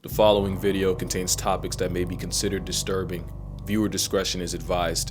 The following video contains topics that may be considered disturbing. Viewer discretion is advised.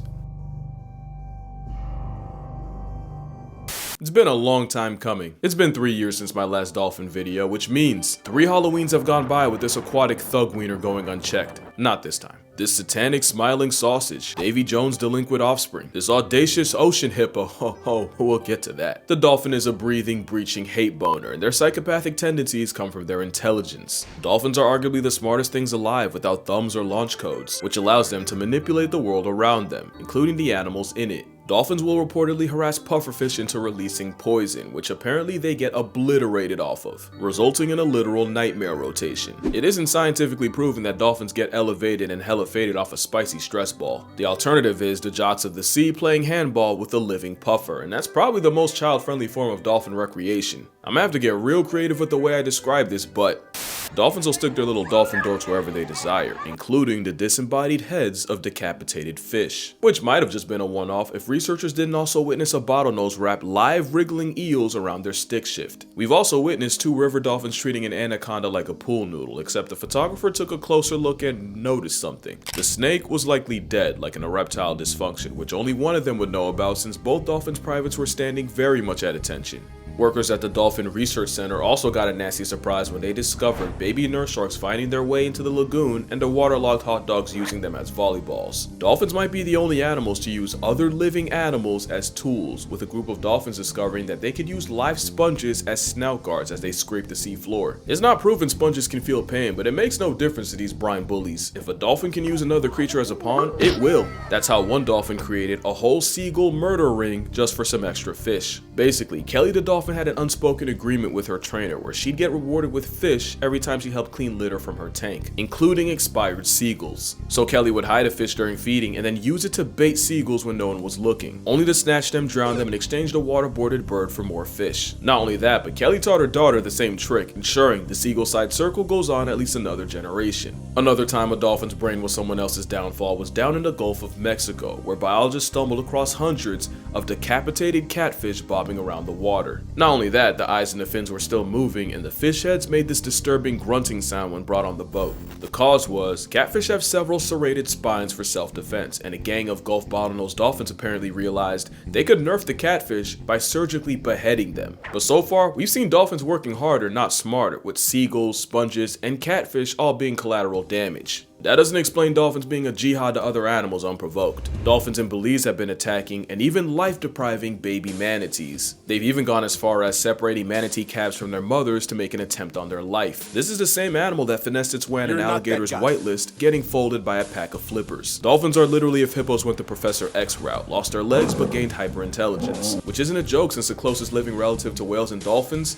It's been a long time coming. It's been 3 years since my last Dolphin video, which means 3 Halloweens have gone by with this aquatic thug wiener going unchecked. Not this time. This satanic smiling sausage, Davy Jones' delinquent offspring, this audacious ocean hippo, we'll get to that. The dolphin is a breathing, breaching hate boner, and their psychopathic tendencies come from their intelligence. Dolphins are arguably the smartest things alive without thumbs or launch codes, which allows them to manipulate the world around them, including the animals in it. Dolphins will reportedly harass pufferfish into releasing poison, which apparently they get obliterated off of, resulting in a literal nightmare rotation. It isn't scientifically proven that dolphins get elevated and hella faded off a spicy stress ball. The alternative is the jocks of the sea playing handball with a living puffer, and that's probably the most child-friendly form of dolphin recreation. I'm gonna have to get real creative with the way I describe this, but dolphins will stick their little dolphin dorks wherever they desire, including the disembodied heads of decapitated fish, which might have just been a one-off if researchers didn't also witness a bottlenose wrap live wriggling eels around their stick shift. We've also witnessed 2 river dolphins treating an anaconda like a pool noodle, except the photographer took a closer look and noticed something. The snake was likely dead, like an erectile dysfunction, which only one of them would know about since both dolphins' privates were standing very much at attention. Workers at the Dolphin Research Center also got a nasty surprise when they discovered baby nurse sharks finding their way into the lagoon and the waterlogged hot dogs using them as volleyballs. Dolphins might be the only animals to use other living animals as tools, with a group of dolphins discovering that they could use live sponges as snout guards as they scrape the sea floor. It's not proven sponges can feel pain, but it makes no difference to these brine bullies. If a dolphin can use another creature as a pawn, it will. That's how one dolphin created a whole seagull murder ring just for some extra fish. Basically, Kelly the dolphin had an unspoken agreement with her trainer where she'd get rewarded with fish every time she helped clean litter from her tank, including expired seagulls. So Kelly would hide a fish during feeding and then use it to bait seagulls when no one was looking, only to snatch them, drown them, and exchange the waterboarded bird for more fish. Not only that, but Kelly taught her daughter the same trick, ensuring the seagull side circle goes on at least another generation. Another time a dolphin's brain was someone else's downfall was down in the Gulf of Mexico, where biologists stumbled across hundreds of decapitated catfish bobbing around the water. Not only that, the eyes and the fins were still moving, and the fish heads made this disturbing grunting sound when brought on the boat. The cause was, catfish have several serrated spines for self-defense, and a gang of Gulf bottlenose dolphins apparently realized they could nerf the catfish by surgically beheading them. But so far, we've seen dolphins working harder, not smarter, with seagulls, sponges, and catfish all being collateral damage. That doesn't explain dolphins being a jihad to other animals unprovoked. Dolphins in Belize have been attacking and even life-depriving baby manatees. They've even gone as far as separating manatee calves from their mothers to make an attempt on their life. This is the same animal that finessed its way on an alligator's whitelist, getting folded by a pack of flippers. Dolphins are literally if hippos went the Professor X route, lost their legs but gained hyperintelligence, which isn't a joke since the closest living relative to whales and dolphins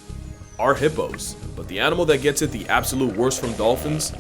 are hippos. But the animal that gets it the absolute worst from dolphins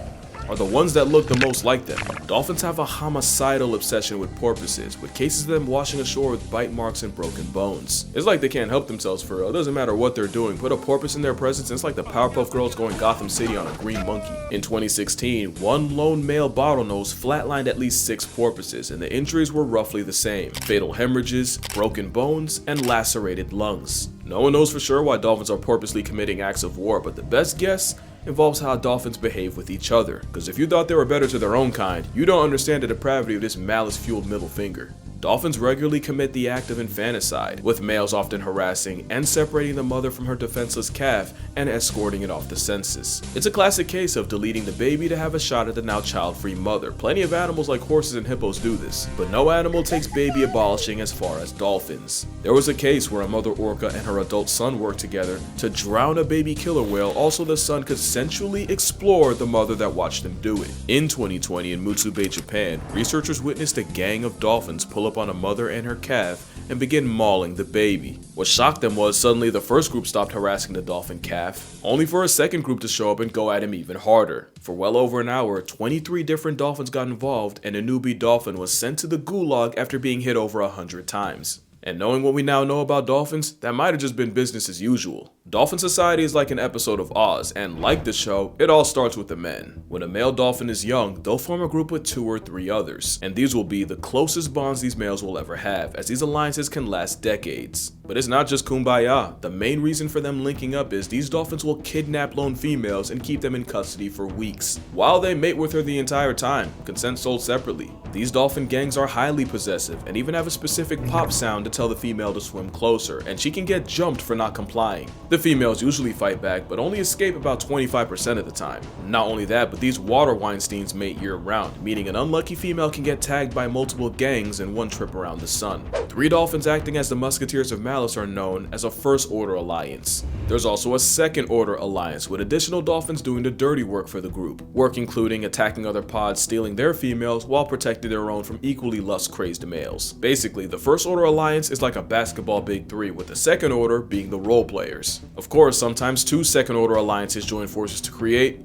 are the ones that look the most like them. Dolphins have a homicidal obsession with porpoises, with cases of them washing ashore with bite marks and broken bones. It's like they can't help themselves for real. It doesn't matter what they're doing. Put a porpoise in their presence and it's like the Powerpuff Girls going Gotham City on a green monkey. In 2016, one lone male bottlenose flatlined at least 6 porpoises, and the injuries were roughly the same: fatal hemorrhages, broken bones, and lacerated lungs. No one knows for sure why dolphins are purposely committing acts of war, but the best guess involves how dolphins behave with each other. Because if you thought they were better to their own kind, you don't understand the depravity of this malice-fueled middle finger. Dolphins regularly commit the act of infanticide, with males often harassing and separating the mother from her defenseless calf and escorting it off the census. It's a classic case of deleting the baby to have a shot at the now child-free mother. Plenty of animals like horses and hippos do this, but no animal takes baby abolishing as far as dolphins. There was a case where a mother orca and her adult son worked together to drown a baby killer whale, also the son could sensually explore the mother that watched them do it. In 2020 in Mutsu Bay, Japan, researchers witnessed a gang of dolphins pull up on a mother and her calf and begin mauling the baby. What shocked them was suddenly the first group stopped harassing the dolphin calf, only for a second group to show up and go at him even harder. For well over an hour, 23 different dolphins got involved, and a newbie dolphin was sent to the gulag after being hit over 100 times. And knowing what we now know about dolphins, that might have just been business as usual. Dolphin society is like an episode of Oz, and like the show, it all starts with the men. When a male dolphin is young, they'll form a group with 2 or 3 others, and these will be the closest bonds these males will ever have, as these alliances can last decades. But it's not just kumbaya. The main reason for them linking up is these dolphins will kidnap lone females and keep them in custody for weeks, while they mate with her the entire time, consent sold separately. These dolphin gangs are highly possessive and even have a specific pop sound to tell the female to swim closer, and she can get jumped for not complying. The females usually fight back, but only escape about 25% of the time. Not only that, but these water Weinsteins mate year-round, meaning an unlucky female can get tagged by multiple gangs in one trip around the sun. 3 dolphins acting as the Musketeers of Malice are known as a First Order Alliance. There's also a Second Order Alliance, with additional dolphins doing the dirty work for the group. Work including attacking other pods, stealing their females, while protecting their own from equally lust-crazed males. Basically, the First Order Alliance is like a basketball big three, with the Second Order being the role players. Of course, sometimes 2 Second Order Alliances join forces to create,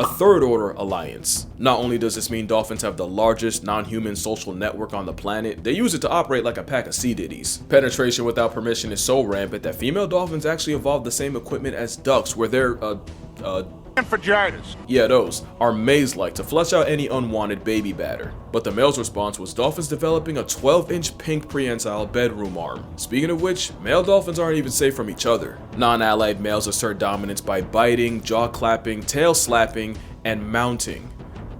a Third Order Alliance. Not only does this mean dolphins have the largest non-human social network on the planet, they use it to operate like a pack of sea ditties. Penetration without permission is so rampant that female dolphins actually evolved the same equipment as ducks, where they're, vaginas. Yeah, those are maze-like to flush out any unwanted baby batter. But the male's response was dolphins developing a 12-inch pink prehensile bedroom arm. Speaking of which, male dolphins aren't even safe from each other. Non-allied males assert dominance by biting, jaw clapping, tail slapping, and mounting.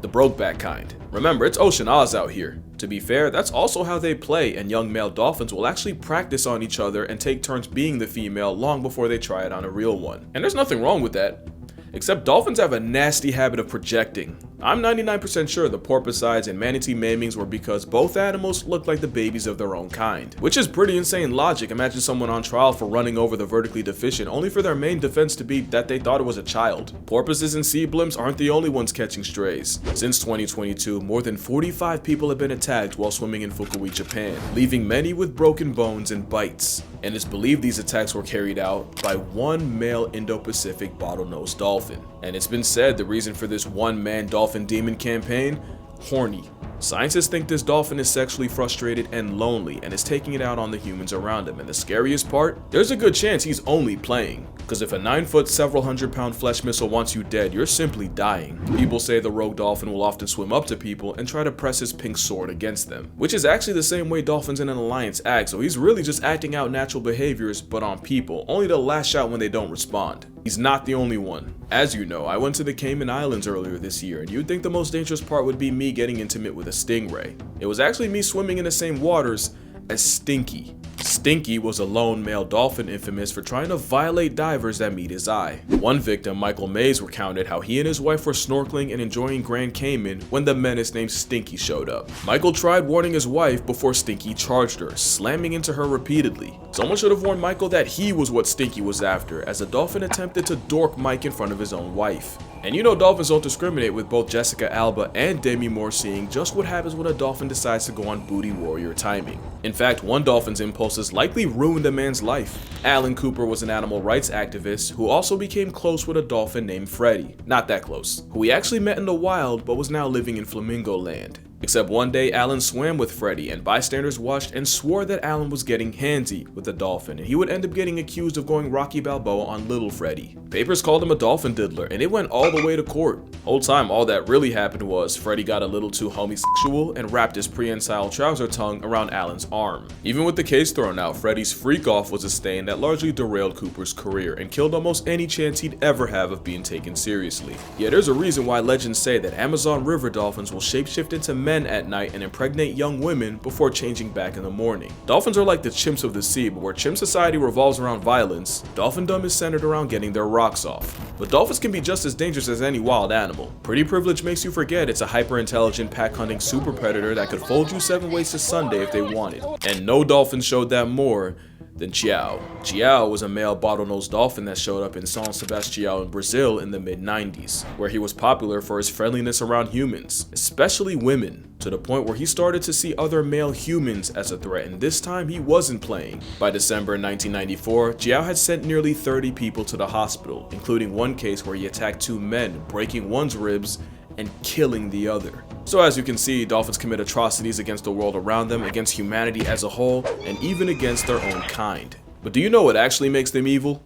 The Brokeback kind. Remember, it's Ocean Oz out here. To be fair, that's also how they play, and young male dolphins will actually practice on each other and take turns being the female long before they try it on a real one. And there's nothing wrong with that. Except dolphins have a nasty habit of projecting. I'm 99% sure the porpoisides and manatee maimings were because both animals look like the babies of their own kind. Which is pretty insane logic. Imagine someone on trial for running over the vertically deficient, only for their main defense to be that they thought it was a child. Porpoises and sea blimps aren't the only ones catching strays. Since 2022, more than 45 people have been attacked while swimming in Fukui, Japan, leaving many with broken bones and bites. And it's believed these attacks were carried out by one male Indo-Pacific bottlenose dolphin. And it's been said the reason for this one-man dolphin demon campaign? Horny. Scientists think this dolphin is sexually frustrated and lonely and is taking it out on the humans around him, and the scariest part? There's a good chance he's only playing. Because if a 9-foot, several hundred-pound flesh missile wants you dead, you're simply dying. People say the rogue dolphin will often swim up to people and try to press his pink sword against them, which is actually the same way dolphins in an alliance act, so he's really just acting out natural behaviors but on people, only to lash out when they don't respond. He's not the only one. As you know, I went to the Cayman Islands earlier this year, and you'd think the most dangerous part would be me getting intimate with a stingray. It was actually me swimming in the same waters as Stinky. Stinky was a lone male dolphin infamous for trying to violate divers that meet his eye. One victim, Michael Mays, recounted how he and his wife were snorkeling and enjoying Grand Cayman when the menace named Stinky showed up. Michael tried warning his wife before Stinky charged her, slamming into her repeatedly. Someone should have warned Michael that he was what Stinky was after, as the dolphin attempted to dork Mike in front of his own wife. And you know dolphins don't discriminate, with both Jessica Alba and Demi Moore seeing just what happens when a dolphin decides to go on booty warrior timing. In fact, one dolphin's impulses likely ruined a man's life. Alan Cooper was an animal rights activist who also became close with a dolphin named Freddie, not that close, who he actually met in the wild but was now living in Flamingo Land. Except one day, Alan swam with Freddie, and bystanders watched and swore that Alan was getting handsy with the dolphin, and he would end up getting accused of going Rocky Balboa on little Freddie. Papers called him a dolphin diddler, and it went all the way to court. Whole time, all that really happened was Freddie got a little too homosexual and wrapped his prehensile trouser tongue around Alan's arm. Even with the case thrown out, Freddie's freak-off was a stain that largely derailed Cooper's career and killed almost any chance he'd ever have of being taken seriously. Yeah, there's a reason why legends say that Amazon river dolphins will shapeshift into men at night and impregnate young women before changing back in the morning. Dolphins are like the chimps of the sea, but where chimp society revolves around violence, dolphindom is centered around getting their rocks off. But dolphins can be just as dangerous as any wild animal. Pretty privilege makes you forget it's a hyper-intelligent pack-hunting super predator that could fold you 7 ways to Sunday if they wanted. And no dolphin showed that more than Chiao. Chiao was a male bottlenose dolphin that showed up in São Sebastião in Brazil in the mid-90s, where he was popular for his friendliness around humans, especially women, to the point where he started to see other male humans as a threat, and this time he wasn't playing. By December 1994, Chiao had sent nearly 30 people to the hospital, including one case where he attacked 2 men, breaking one's ribs and killing the other. So as you can see, dolphins commit atrocities against the world around them, against humanity as a whole, and even against their own kind. But do you know what actually makes them evil?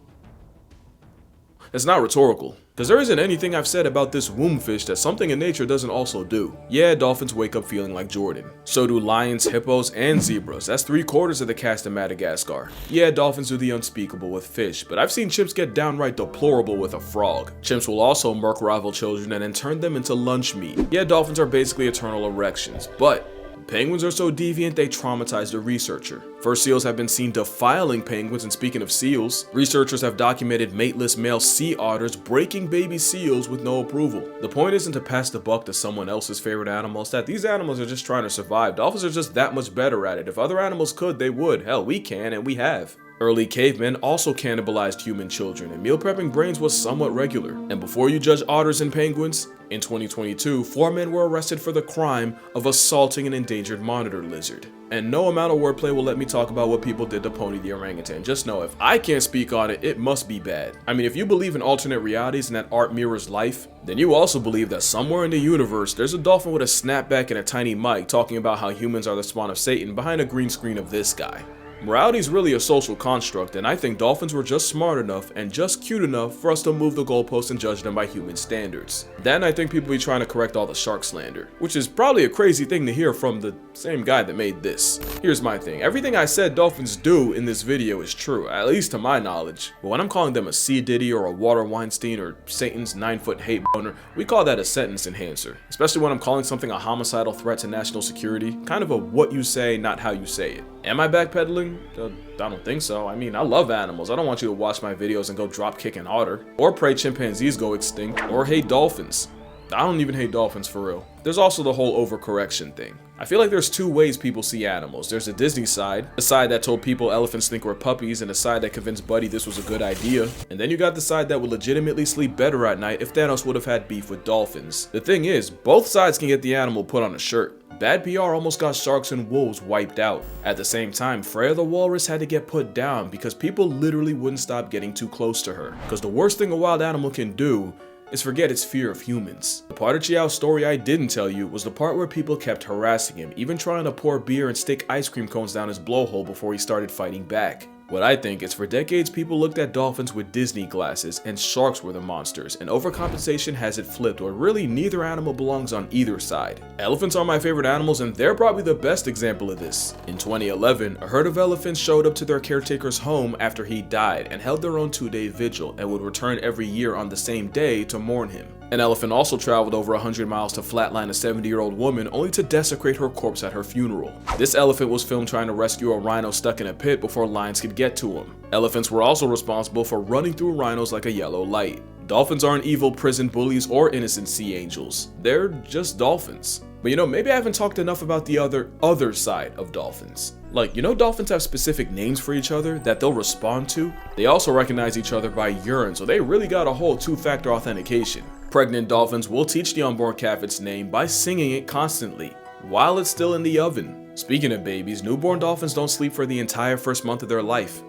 It's not rhetorical. Because there isn't anything I've said about this womb fish that something in nature doesn't also do. Yeah, dolphins wake up feeling like Jordan. So do lions, hippos, and zebras. That's 3/4 of the cast in Madagascar. Yeah, dolphins do the unspeakable with fish, but I've seen chimps get downright deplorable with a frog. Chimps will also murk rival children and then turn them into lunch meat. Yeah, dolphins are basically eternal erections, but penguins are so deviant they traumatize the researcher. First seals have been seen defiling penguins, and speaking of seals, researchers have documented mateless male sea otters breaking baby seals with no approval. The point isn't to pass the buck to someone else's favorite animal, it's that these animals are just trying to survive. Dolphins are just that much better at it. If other animals could, they would. Hell, we can, and we have. Early cavemen also cannibalized human children, and meal prepping brains was somewhat regular. And before you judge otters and penguins, in 2022, 4 men were arrested for the crime of assaulting an endangered monitor lizard. And no amount of wordplay will let me talk about what people did to Pony the orangutan. Just know if I can't speak on it, it must be bad. I mean, if you believe in alternate realities and that art mirrors life, then you also believe that somewhere in the universe, there's a dolphin with a snapback and a tiny mic talking about how humans are the spawn of Satan behind a green screen of this guy. Morality is really a social construct, and I think dolphins were just smart enough and just cute enough for us to move the goalposts and judge them by human standards. Then I think people be trying to correct all the shark slander, which is probably a crazy thing to hear from the same guy that made this. Here's my thing, everything I said dolphins do in this video is true, at least to my knowledge. But when I'm calling them a sea Diddy or a water Weinstein or Satan's 9-foot hate boner, we call that a sentence enhancer. Especially when I'm calling something a homicidal threat to national security, kind of a what you say, not how you say it. Am I backpedaling? I don't think so. I mean, I love animals. I don't want you to watch my videos and go drop kick an otter, or pray chimpanzees go extinct, or hate dolphins. I don't even hate dolphins for real. There's also the whole overcorrection thing. I feel like there's 2 ways people see animals. There's a Disney side, a side that told people elephants think we're puppies, and a side that convinced Buddy this was a good idea. And then you got the side that would legitimately sleep better at night if Thanos would have had beef with dolphins. The thing is, both sides can get the animal put on a shirt. Bad PR almost got sharks and wolves wiped out. At the same time, Freya the walrus had to get put down because people literally wouldn't stop getting too close to her. Because the worst thing a wild animal can do is forget its fear of humans. The part of Chiao's story I didn't tell you was the part where people kept harassing him, even trying to pour beer and stick ice cream cones down his blowhole before he started fighting back. What I think is for decades people looked at dolphins with Disney glasses and sharks were the monsters, and overcompensation has it flipped where really neither animal belongs on either side. Elephants are my favorite animals and they're probably the best example of this. In 2011, a herd of elephants showed up to their caretaker's home after he died and held their own 2-day vigil and would return every year on the same day to mourn him. An elephant also traveled over 100 miles to flatline a 70-year-old woman only to desecrate her corpse at her funeral. This elephant was filmed trying to rescue a rhino stuck in a pit before lions could get to him. Elephants were also responsible for running through rhinos like a yellow light. Dolphins aren't evil prison bullies or innocent sea angels. They're just dolphins. But you know, maybe I haven't talked enough about the other side of dolphins. Like, you know, dolphins have specific names for each other that they'll respond to. They also recognize each other by urine, so they really got a whole 2-factor authentication. Pregnant dolphins will teach the unborn calf its name by singing it constantly while it's still in the oven. Speaking of babies, newborn dolphins don't sleep for the entire first month of their life,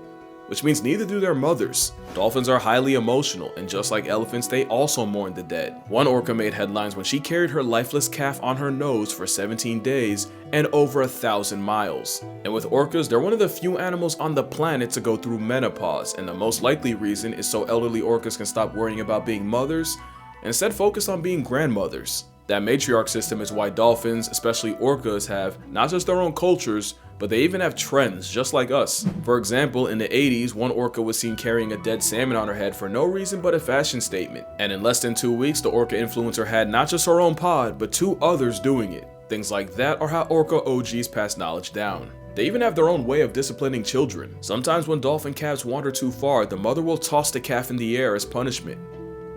which means neither do their mothers. Dolphins are highly emotional, and just like elephants, they also mourn the dead. One orca made headlines when she carried her lifeless calf on her nose for 17 days and over 1,000 miles. And with orcas, they're one of the few animals on the planet to go through menopause, and the most likely reason is so elderly orcas can stop worrying about being mothers and instead focus on being grandmothers. That matriarch system is why dolphins, especially orcas, have not just their own cultures, but they even have trends, just like us. For example, in the 80s, one orca was seen carrying a dead salmon on her head for no reason but a fashion statement. And in less than 2 weeks, the orca influencer had not just her own pod, but 2 others doing it. Things like that are how orca OGs pass knowledge down. They even have their own way of disciplining children. Sometimes when dolphin calves wander too far, the mother will toss the calf in the air as punishment.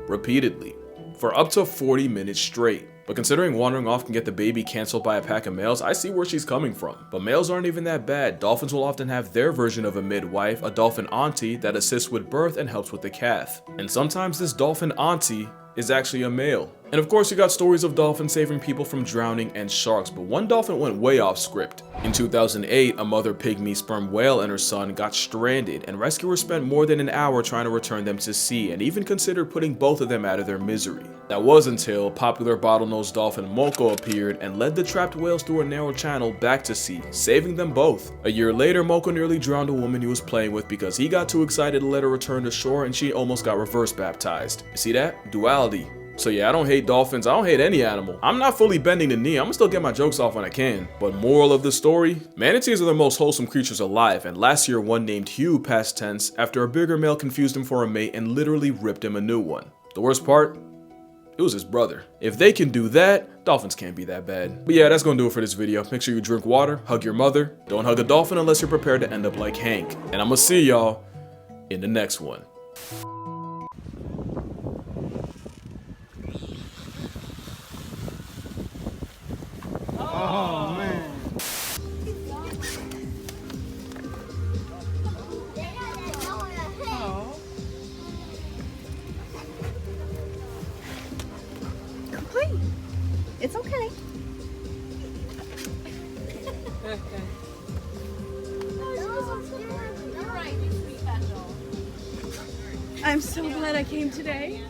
Repeatedly. For up to 40 minutes straight. But considering wandering off can get the baby cancelled by a pack of males, I see where she's coming from. But males aren't even that bad. Dolphins will often have their version of a midwife, a dolphin auntie that assists with birth and helps with the calf. And sometimes this dolphin auntie is actually a male. And of course you got stories of dolphins saving people from drowning and sharks, but one dolphin went way off script. In 2008, a mother pygmy sperm whale and her son got stranded, and rescuers spent more than an hour trying to return them to sea and even considered putting both of them out of their misery. That was until popular bottlenose dolphin Moko appeared and led the trapped whales through a narrow channel back to sea, saving them both. A year later, Moko nearly drowned a woman he was playing with because he got too excited to let her return to shore and she almost got reverse baptized. You see that? Duality. So yeah, I don't hate dolphins, I don't hate any animal. I'm not fully bending the knee, I'm gonna still get my jokes off when I can. But moral of the story, manatees are the most wholesome creatures alive, and last year one named Hugh past tense after a bigger male confused him for a mate and literally ripped him a new one. The worst part? It was his brother. If they can do that, dolphins can't be that bad. But yeah, that's gonna do it for this video. Make sure you drink water, hug your mother, don't hug a dolphin unless you're prepared to end up like Hank. And I'm gonna see y'all in the next one. Oh, man. Hi. It's okay. I'm so glad I came today.